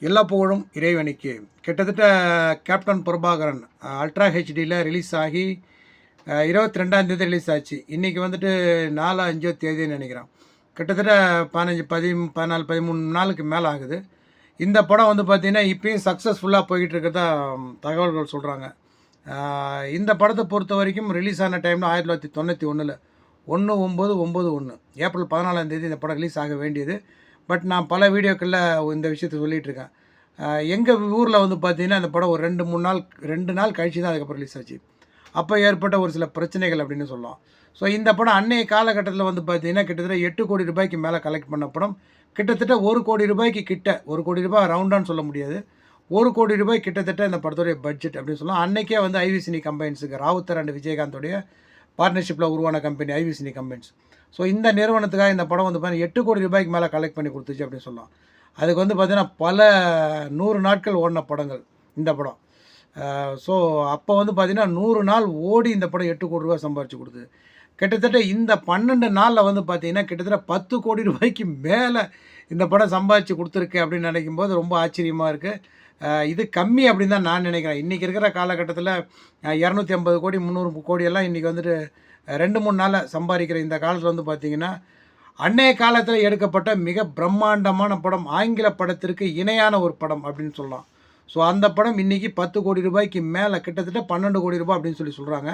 எல்லா புகழும் இறைவனுக்கு. கிட்டத்தட்ட கேப்டன் பிரபாகரன் அல்ட்ரா ஹெச்டியில் ரிலீஸ் ஆகி 22ஆம் தேதி ரிலீஸ் ஆச்சு. இன்றைக்கி வந்துட்டு 4-5 தேதின்னு நினைக்கிறேன். கிட்டத்தட்ட 15, 14, 13 நாளுக்கு மேலே ஆகுது. இந்த படம் வந்து பார்த்திங்கன்னா இப்போயும் சக்ஸஸ்ஃபுல்லாக போய்கிட்டு இருக்கிறதா தகவல்கள் சொல்கிறாங்க. இந்த படத்தை பொறுத்த வரைக்கும் ரிலீஸ் ஆன டைமில் 1991 1991 ஏப்ரல் 14ஆம் தேதி இந்த படம் ரிலீஸ் ஆக வேண்டியது. பட் நான் பல வீடியோக்களில் இந்த விஷயத்தை சொல்லிகிட்ருக்கேன். எங்கள் ஊரில் வந்து பார்த்திங்கன்னா இந்த படம் ஒரு 2 நாள் கழிச்சு தான் அதுக்கப்புறம் ரிலீஸ் ஆச்சு. அப்போ ஏற்பட்ட ஒரு சில பிரச்சனைகள் அப்படின்னு சொல்லலாம். ஸோ இந்த படம் அன்றைய காலகட்டத்தில் வந்து பார்த்திங்கன்னா கிட்டத்தட்ட 8 கோடி ரூபாய்க்கு மேலே கலெக்ட் பண்ண படம். கிட்டத்தட்ட 1 கோடி ரூபாய்க்கு கிட்ட, 1 கோடி ரூபாய் ரவுண்டான்னு சொல்ல முடியாது, 1 கோடி ரூபாய் கிட்டத்தட்ட இந்த படத்துடைய பட்ஜெட் அப்படின்னு சொல்லலாம். அன்றைக்கே வந்து ஐவிசினி கம்பைன்ஸுக்கு ராவுத்தர் அண்ட் விஜயகாந்தோடைய பார்ட்னர்ஷிப்பில் உருவான கம்பெனி ஐவிசினி கம்பைன்ஸ். ஸோ இந்த நிறுவனத்துக்காக இந்த படம் வந்து பார்த்தீங்கன்னா 8 கோடி ரூபாய்க்கு மேலே கலெக்ட் பண்ணி கொடுத்துச்சு அப்படின்னு சொல்லலாம். அதுக்கு வந்து பார்த்திங்கன்னா பல 100 நாட்கள் ஓடின படங்கள் இந்த படம். ஸோ அப்போ வந்து பார்த்திங்கன்னா 100 நாள் ஓடி இந்த படம் 8 கோடி ரூபாய் சம்பாரிச்சு கொடுத்தது. கிட்டத்தட்ட இந்த 12 நாளில் வந்து பார்த்திங்கன்னா கிட்டத்தட்ட 10 கோடி ரூபாய்க்கு மேலே இந்த படம் சம்பாதிச்சு கொடுத்துருக்கு அப்படின்னு நினைக்கும் போது ரொம்ப ஆச்சரியமாக இருக்குது. இது கம்மி அப்படின்னு தான் நான் நினைக்கிறேன். இன்றைக்கி இருக்கிற காலகட்டத்தில் 250 கோடி 300 கோடியெல்லாம் இன்றைக்கி வந்துட்டு 2-3 நாளில் சம்பாதிக்கிற இந்த காலத்தில் வந்து பார்த்திங்கன்னா அன்றைய காலத்தில் எடுக்கப்பட்ட மிக பிரம்மாண்டமான படம், ஆங்கில படத்திற்கு இணையான ஒரு படம் அப்படின்னு சொல்லலாம். ஸோ அந்த படம் இன்றைக்கி 10 கோடி ரூபாய்க்கு மேலே, கிட்டத்தட்ட 12 கோடி ரூபாய் அப்படின்னு சொல்கிறாங்க.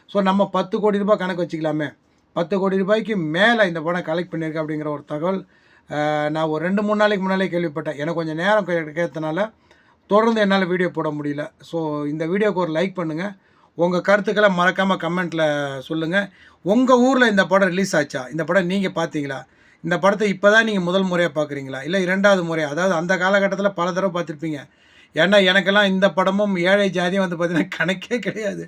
ஸோ நம்ம 10 கோடி ரூபாய் கணக்கு வச்சுக்கலாமே. 10 கோடி ரூபாய்க்கு மேலே இந்த படம் கலெக்ட் பண்ணியிருக்கு அப்படிங்கிற ஒரு தகவல் நான் ஒரு 2-3 நாளைக்கு முன்னாலே கேள்விப்பட்டேன். எனக்கு கொஞ்சம் நேரம் கிடைக்கிறதுனால தொடர்ந்து என்னால் வீடியோ போட முடியல. ஸோ இந்த வீடியோவுக்கு ஒரு லைக் பண்ணுங்கள். உங்கள் கருத்துக்களை மறக்காமல் கமெண்ட்டில் சொல்லுங்கள். உங்கள் ஊரில் இந்த படம் ரிலீஸ் ஆச்சா? இந்த படம் நீங்கள் பார்த்தீங்களா? இந்த படத்தை இப்போ தான் நீங்கள் முதல் முறையாக பார்க்குறீங்களா, இல்லை 2வது முறையாக? அதாவது அந்த காலகட்டத்தில் பல தடவை பார்த்துருப்பீங்க. ஏன்னா எனக்கெல்லாம் இந்த படமும் ஏழை ஜாதியும் வந்து பார்த்திங்கன்னா கணக்கே கிடையாது.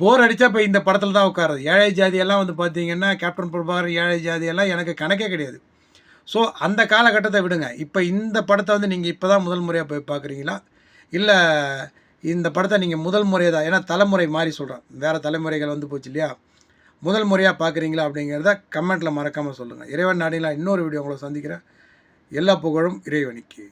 போர் அடித்தா இப்போ இந்த படத்தில் தான் உட்காருது. ஏழை ஜாதியெல்லாம் வந்து பார்த்திங்கன்னா கேப்டன் பிரபாகரன் ஏழை ஜாதியெல்லாம் எனக்கு கணக்கே கிடையாது. ஸோ அந்த காலகட்டத்தை விடுங்க. இப்போ இந்த படத்தை வந்து நீங்கள் இப்போ தான் முதல் முறையாக போய் பார்க்குறீங்களா, இல்லை இந்த படத்தை நீங்கள் முதல் முறையாக தான், ஏன்னா தலைமுறை மாறி சொல்கிறேன், வேறு தலைமுறைகள் வந்து போச்சு இல்லையா, முதல் முறையாக பார்க்குறீங்களா அப்படிங்கிறத கமெண்ட்டில் மறக்காமல் சொல்லுங்கள். இறைவன் நாடிலாம் இன்னொரு வீடியோ உங்களை சந்திக்கிறேன். எல்லா புகழும் இறைவனுக்கு.